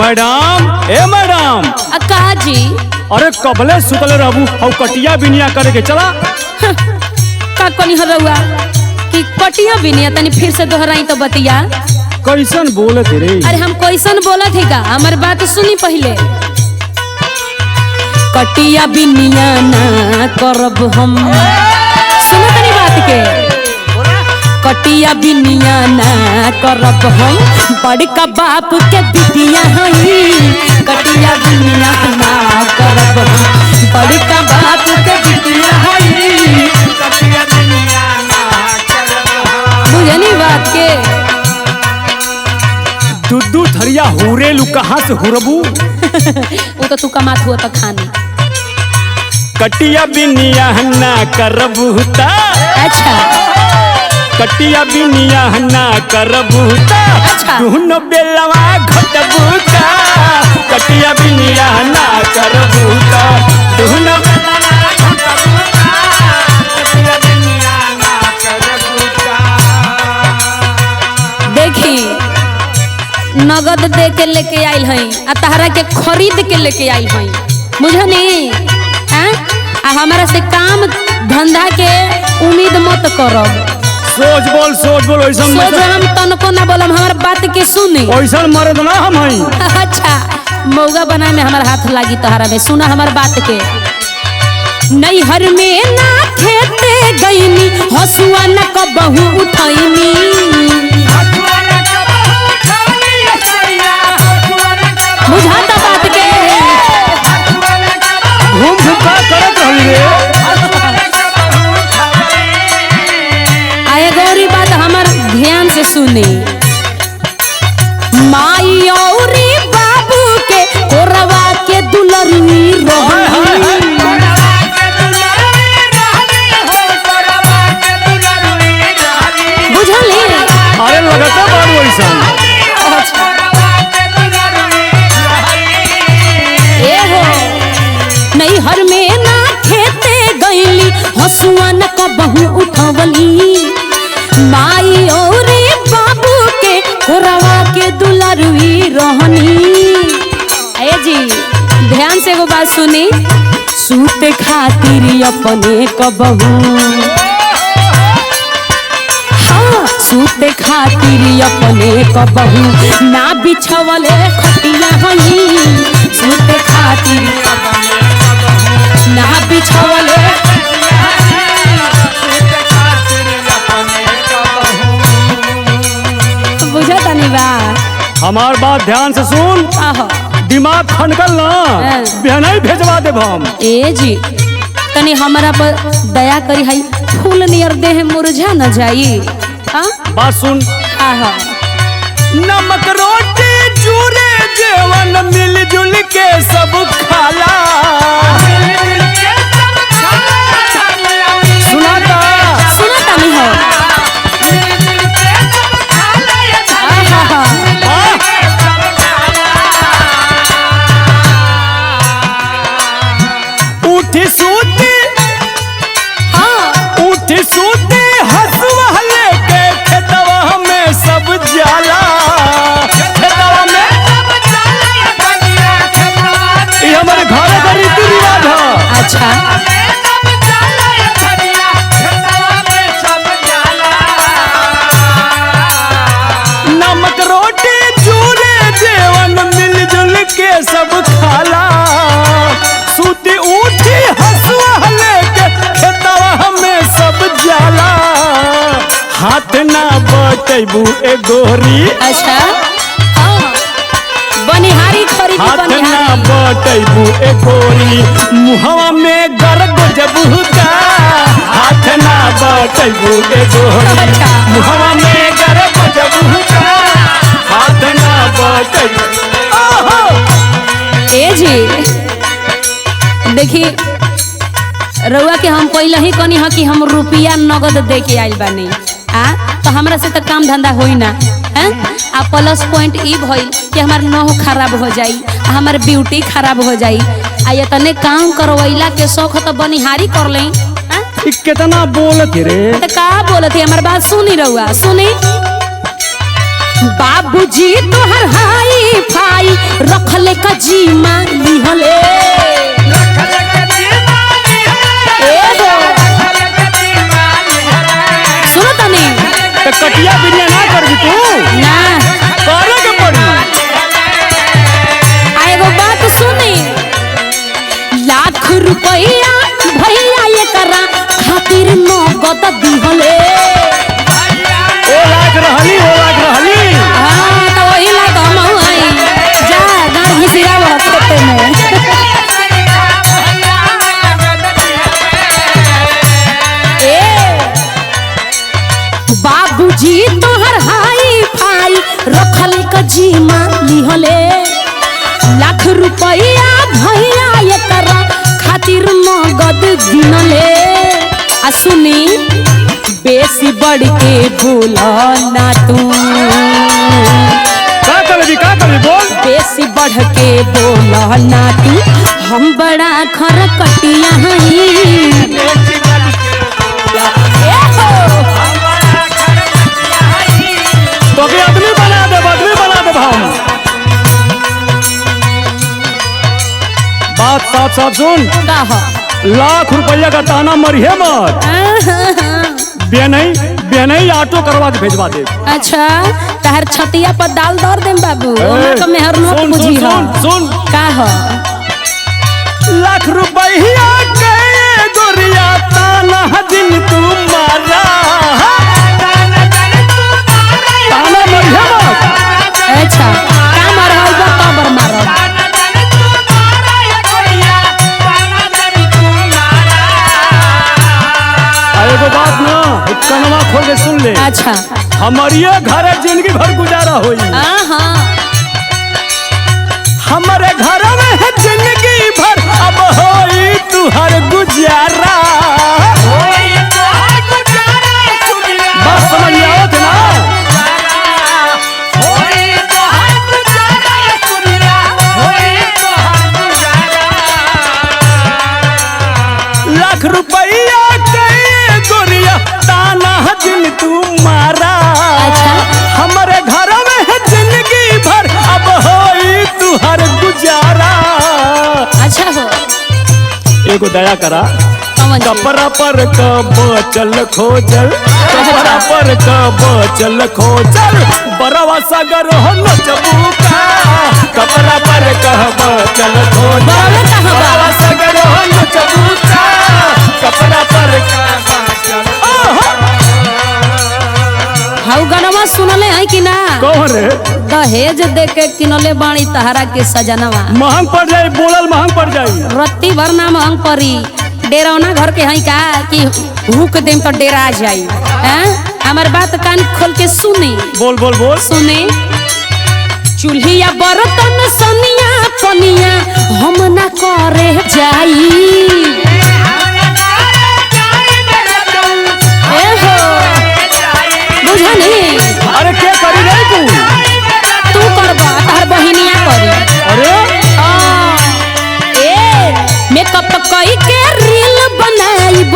Madam ए madam का जी? अरे कबले सुतले रहू हौ कटिया बिनिया करे के चला। का कोनी हरवा कि कटिया बिनिया तनी फिर से दोहराई तो बतिया। कैसन बोले रे? अरे हम कैसन बोलत है का? हमार बात सुनी पहले। कटिया बिनिया ना करब हम, सुनो तनी बात के। कटिया बिनिया ना करब हम, बड़का बाप के बिटिया हई। कटिया बिनिया ना करब हम, बड़का बाप के बिटिया हई। बुझनी बात के? दूधू थरिया हुरे लू कहाँ से हुरबू? वो तो तू कमात हुआ तो खानी। कटिया बिनिया ना करबू ता। अच्छा कटिया बिनिया ना करबू ता। अच्छा। दुनो बेलवा घटबू ता। कटिया बिनिया ना करबू ता। दुनो बेलवा घटबू ता। कटिया बिनिया ना करबू ता। देखी नगद दे के लेके आइल हई आ तहरा के खरीद के लेके आइल हई, बुझनी? आ हमारा से काम धंधा के उम्मीद मत करब। सोच बोल ऐसा सोच हम तनको ना बोलम, हमार बात के सुनी। ऐसा मर्द ना हम हई। अच्छा मौगा बना में हमार हाथ लागी तहरा में। सुना हमार बात के। नैहर में ना खेते गईनी, हसुआ न कबहू उठैनी। बुझाता बात के? घूम का करत रहली रे। आए गौरी बात हमार ध्यान से सुनी। माई औरी बाबू के कोरवा के दुलरुई रहनी। बुझली? अरे लगता बारू ऐसा। नैहर में ना खेते गईली, हसुआ न कबहू उठवली। माई और बाबू के कोरवा के दुलरुई रहनी। ए जी ध्यान से एगो बात सुनी। सूते खातिर अपने कबहू, हाँ सूते खातिर अपने कबहू ना बिछवले खटिया हई। सूते खातिर ना बिछवले। बुझा तनी बा? हमार बात ध्यान से सुन। आहो दिमाग खनकल ना बिहनाई भेजवा देब हम। ए जी तनी हमारा पर दया करी हई, फूल नियर देह मुरझा न जाई। बात सुन। आहो नमक रोटी चूरे जेवन मिलजुल के सब खाला। सुनाता सुना तनी हो। उठी सूती, हाँ उठी सूती हसुआ लेके खेतवा में सब जाला। खेतवा में ये हमारे घर का रीति रिवाज है। अच्छा नमक रोटी चूरे जेवन मिलजुल के सब खाला। सूती उठी हसुआ लेके खेतवा में सब जाला। हाथ ना बटेबू ए गोरी। अच्छा हाँ बनिहारी खरीदी। हाथ ना बनिहारी बटेबू ए गोरी, मुहवा में गर्ग जबू का। हाथ ना बटेबू ए गोरी, मुहवा में गर्ग जबू का। हाथ ना बटेबू। ए जी देखी रउआ के हम पहले ही कहनी है कि हम रुपया नगद दे के आइल बानी। तो हमरा से तो काम धंधा होई ना। आ प्लस पॉइंट ई भइल कि हमार नह खराब हो जाई, हमार ब्यूटी खराब हो जाई। आ ये तने काम करवैला के शौक तो बनिहारी कर ले। कितना बोलत रे? तो का बोलत है? हमार बात सुनी रउआ सुनी। बाबूजी तोहर हाई फाई रखले का जी माली हले सुनो तनी तो कटिया बिरिया ना कर दी तू ना करे के पड़ी। एगो बात सुनी लाख रुपया भैया ये करा खातिर नगद दिहले ओ लाख रहली हाँ तो वही लाख हम आई जा गाड़ घिसिया खेते में बाबूजी तोहर हाई फाई रखल का जी माली हले लाख रुपया भैया ये करा खातिर नगद दिनले आ सुनी बेसी बढ़ के बोला ना तू का कर बोल। बेसी बढ़ के बोला ना तू हम बड़ा खरकटिया हई तो भी आदमी बना दे हम। बात साफ साफ सुन, कहा लाख रुपया का ताना मरिए मत। बेनई ऑटो करवा के भेजवा दे। अच्छा तहर छतिया पर दाल दर देम बाबू ओना के मेहर नोट सुन बुझी सुन सुन का ह लाख रुपया के गोरिया ताना दिन तू मारा ताना मरिए मत। अच्छा का मारल बा कबर मारल एगो बात ना कनवा खोल के सुन ले। अच्छा हमारिए घर जिंदगी भर गुजारा होई। हाँ हमारे घर में है जिंदगी भर अब होई तुहर गुजारा। बस समझ में आओ थे ना। लाख रुपया के गोरिया ताना दिन तू मारा। अच्छा हमारे घर में है जिंदगी भर अब होई तुहर गुजारा। अच्छा हो एगो दया करा कौन चीज? कपड़ा पर कब चल खोजल कपड़ा पर कब चल खोजल बरवा सागर हो नचबूका। कपड़ा पर कब चल खोजल बरवा कहाँ बा? बरवा सागर हो नचबूका। कपड़ा पर कब चल हाउ गनवा सुनले है कि ना कौन रे दहेज दे के किनले बाणी तहरा के सजनवा महंग पड़ जाई बोलल महंग पड़ जाई। रत्ती भर ना महंग परी डेरौना घर के हई का कि हुक देम तो डेरा जाई हैं हमार बात कान खोल के सुनी बोल बोल बोल। सुनी चूल्हिया बर्तन सनिया पनिया हम ना करे जाई ए हो बुझनी अरे क्या करी रे तू करबा तार बहिनिया करी अरे मेकअप कई के रील बनाइब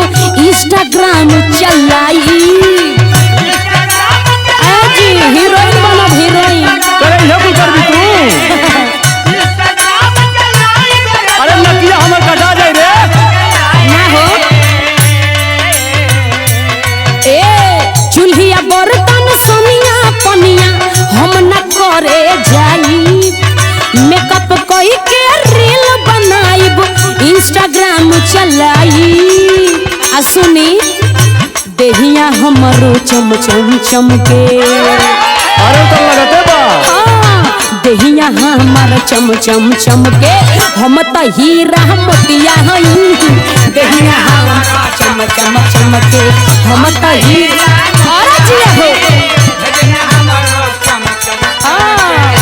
इंस्टाग्राम चलाई जी हीरोइन बनब हीरोइन करे ये कुल कर भी तू। अरे नकिया हमर कटा जाई रे ना हो चूल्हिया बर्तन सोनिया पनिया हम न करे जाई मेकअप कई के रील बनाइब इंस्टाग्राम चलाई आ सुनी देहिया हमरो चम चम चमके अरे तो लगते बा हाँ, देहिया हमार चम चम चमके हम त हीरा मोतिया हई देहिया हमार चम चम चमके हम त हीरा अरे जिया हो हाँ,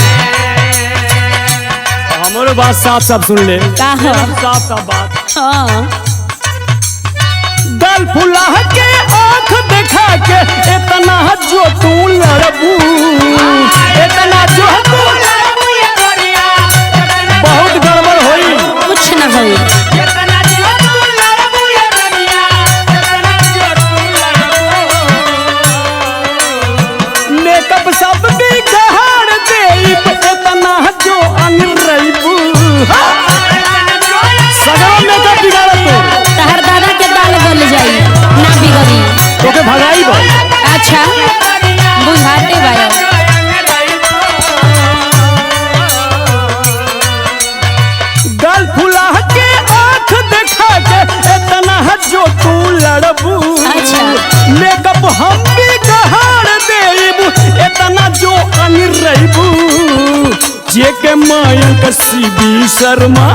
हमारे बात साफ साफ सुन ले। का है? साफ साफ बात हाँ गल फुला के आँख देखा के इतना जो तू लड़बू इतना जो तू बहुत गड़बड़ होई। कुछ न होई मेकअप सब बिगड़ करबू अच्छा। मेकअप हम भी गहार देबू इतना जो अनिर रहबू जे के मयंक सीबी शर्मा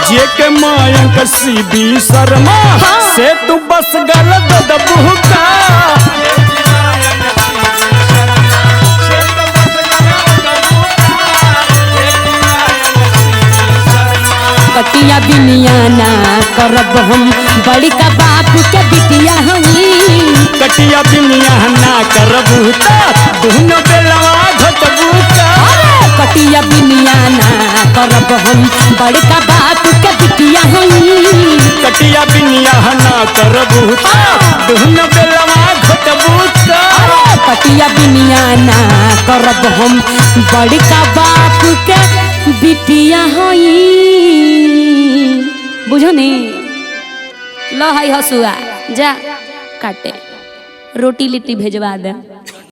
जे के मयंक सीबी शर्मा हाँ। से तू बस गल दबू का कटिया बिनिया ना करब हम बड़ी का बाप के बिटिया हई कटिया बिनिया ना करबू ता दोनों बेलवा घटबू का कटिया बिनिया ना करब हम बड़ी का बाप के बिटिया हई कटिया बिनिया ना करबू ता दोनों बेलवा घटबू का कटिया बिनिया ना करब हम बड़ी का बाप के बिटिया हई बुझो नी लो हई हसुआ जा काटे रोटी लिट्टी भेजवा दे।